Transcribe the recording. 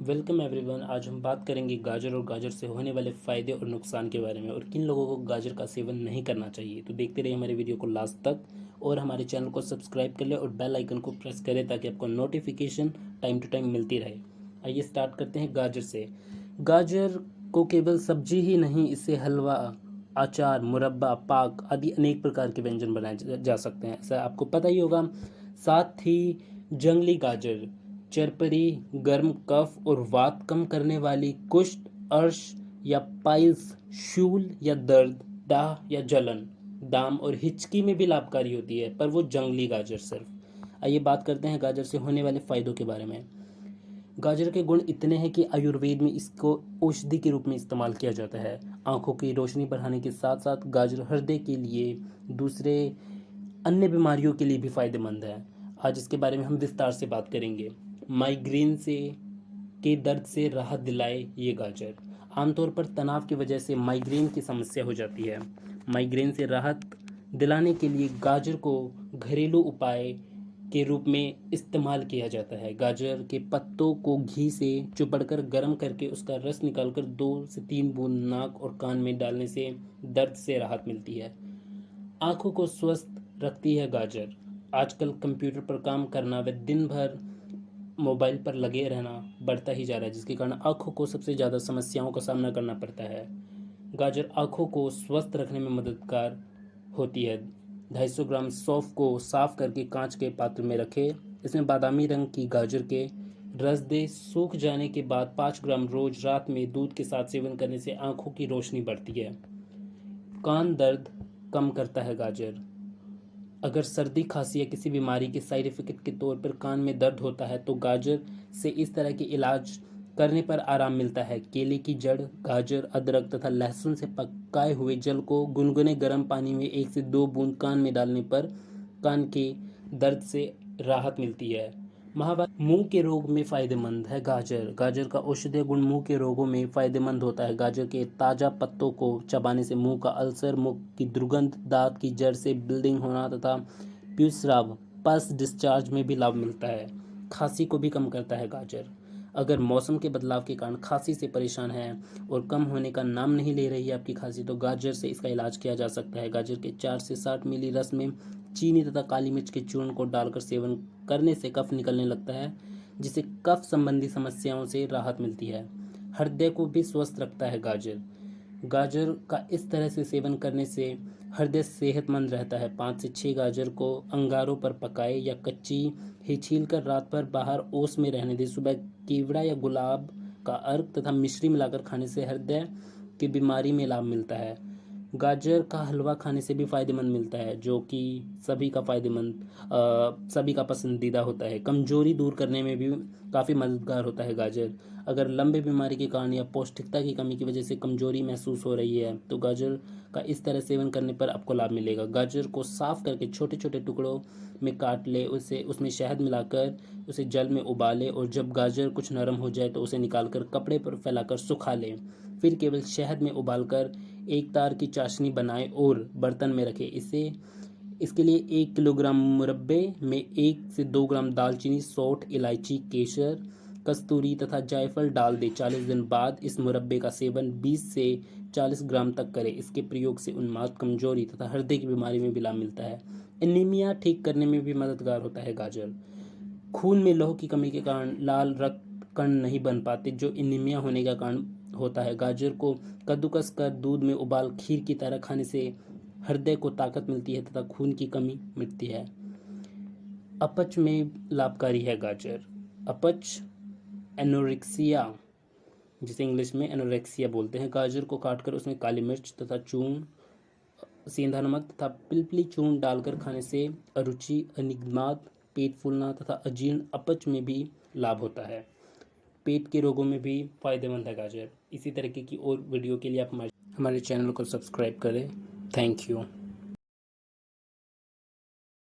Welcome everyone. आज हम बात करेंगे गाजर और गाजर से होने वाले फ़ायदे और नुकसान के बारे में और किन लोगों को गाजर का सेवन नहीं करना चाहिए। तो देखते रहिए हमारे वीडियो को लास्ट तक और हमारे चैनल को सब्सक्राइब कर ले और बेल आइकन को प्रेस करें ताकि आपको नोटिफिकेशन टाइम टू टाइम मिलती रहे। आइए स्टार्ट करते हैं गाजर से। गाजर को केवल सब्जी ही नहीं, इससे हलवा, अचार, मुरब्बा, पाक आदि अनेक प्रकार के व्यंजन बनाए जा सकते हैं, ऐसा आपको पता ही होगा। साथ ही जंगली गाजर चरपरी, गर्म कफ और वात कम करने वाली, कुष्ठ, अर्श या पाइल्स, शूल या दर्द, दाह या जलन, दाम और हिचकी में भी लाभकारी होती है, पर वो जंगली गाजर सिर्फ। आइए बात करते हैं गाजर से होने वाले फायदों के बारे में। गाजर के गुण इतने हैं कि आयुर्वेद में इसको औषधि के रूप में इस्तेमाल किया जाता है। आंखों की रोशनी बढ़ाने के साथ साथ गाजर हृदय के लिए, दूसरे अन्य बीमारियों के लिए भी फायदेमंद है। आज इसके बारे में हम विस्तार से बात करेंगे। माइग्रेन से के दर्द से राहत दिलाए ये गाजर। आमतौर पर तनाव की वजह से माइग्रेन की समस्या हो जाती है। माइग्रेन से राहत दिलाने के लिए गाजर को घरेलू उपाय के रूप में इस्तेमाल किया जाता है। गाजर के पत्तों को घी से चुपड़कर गर्म करके उसका रस निकालकर 2 से 3 बूंद नाक और कान में डालने से दर्द से राहत मिलती है। आंखों को स्वस्थ रखती है गाजर। आजकल कंप्यूटर पर काम करना व दिन भर मोबाइल पर लगे रहना बढ़ता ही जा रहा है, जिसके कारण आँखों को सबसे ज़्यादा समस्याओं का सामना करना पड़ता है। गाजर आँखों को स्वस्थ रखने में मददगार होती है। 250 ग्राम सौंफ को साफ करके कांच के पात्र में रखें। इसमें बादामी रंग की गाजर के रस दे। सूख जाने के बाद 5 ग्राम रोज रात में दूध के साथ सेवन करने से आँखों की रोशनी बढ़ती है। कान दर्द कम करता है गाजर। अगर सर्दी, खांसी या किसी बीमारी के साइड इफेक्ट के तौर पर कान में दर्द होता है तो गाजर से इस तरह के इलाज करने पर आराम मिलता है। केले की जड़, गाजर, अदरक तथा लहसुन से पकाए हुए जल को गुनगुने गर्म पानी में 1 से 2 बूंद कान में डालने पर कान के दर्द से राहत मिलती है। मुंह के रोग में फायदेमंद है गाजर। गाजर का औषधीय गुण मुंह के रोगों में फायदेमंद होता है। गाजर के ताज़ा पत्तों को चबाने से मुंह का अल्सर, मुंह की दुर्गंध, दांत की जड़ से ब्लीडिंग होना तथा प्यूस्राव, पस डिस्चार्ज में भी लाभ मिलता है। खांसी को भी कम करता है गाजर। अगर मौसम के बदलाव के कारण खांसी से परेशान है और कम होने का नाम नहीं ले रही है आपकी खांसी, तो गाजर से इसका इलाज किया जा सकता है। गाजर के 4 से 60 मिली रस में चीनी तथा काली मिर्च के चूर्ण को डालकर सेवन करने से कफ निकलने लगता है, जिससे कफ संबंधी समस्याओं से राहत मिलती है। हृदय को भी स्वस्थ रखता है गाजर। गाजर का इस तरह से सेवन करने से हृदय सेहतमंद रहता है। 5 से 6 गाजर को अंगारों पर पकाए या कच्ची ही छीलकर रात भर बाहर ओस में रहने दें। सुबह केवड़ा या गुलाब का अर्क तथा मिश्री मिलाकर खाने से हृदय की बीमारी में लाभ मिलता है। गाजर का हलवा खाने से भी फायदेमंद मिलता है, जो कि सभी का पसंदीदा होता है। कमजोरी दूर करने में भी काफ़ी मददगार होता है गाजर। अगर लंबे बीमारी के कारण या पौष्टिकता की कमी की वजह से कमजोरी महसूस हो रही है तो गाजर का इस तरह सेवन करने पर आपको लाभ मिलेगा। गाजर को साफ करके छोटे छोटे टुकड़ों में काट ले, उसे उसमें शहद मिलाकर उसे जल में उबाले और जब गाजर कुछ नरम हो जाए तो उसे निकालकर कपड़े पर फैलाकर सुखा लें। फिर केवल शहद में उबालकर एक तार की चाशनी बनाएं और बर्तन में रखें। इसके लिए 1 किलोग्राम मुरब्बे में 1 से 2 ग्राम दालचीनी, सौंठ, इलायची, केसर, कस्तूरी तथा जायफल डाल दें। 40 दिन बाद इस मुरब्बे का सेवन 20 से 40 ग्राम तक करें। इसके प्रयोग से उन्माद, कमजोरी तथा हृदय की बीमारी में भी लाभ मिलता है। एनीमिया ठीक करने में भी मददगार होता है गाजर। खून में लौह की कमी के कारण लाल रक्त कण नहीं बन पाते, जो एनीमिया होने का कारण होता है। गाजर को कद्दूकस कर दूध में उबाल खीर की तरह खाने से हृदय को ताकत मिलती है तथा खून की कमी मिटती है। अपच में लाभकारी है गाजर। अपच, एनोरेक्सिया, जिसे इंग्लिश में एनोरेक्सिया बोलते हैं। गाजर को काटकर उसमें काली मिर्च तथा चूर्ण, सेंधा नमक तथा पिलपली चूर्ण डालकर खाने से अरुचि, अनिद्रात, पेट फूलना तथा अजीर्ण, अपच में भी लाभ होता है। पेट के रोगों में भी फायदेमंद है गाजर। इसी तरीके की और वीडियो के लिए आप हमारे चैनल को सब्सक्राइब करें। Thank you.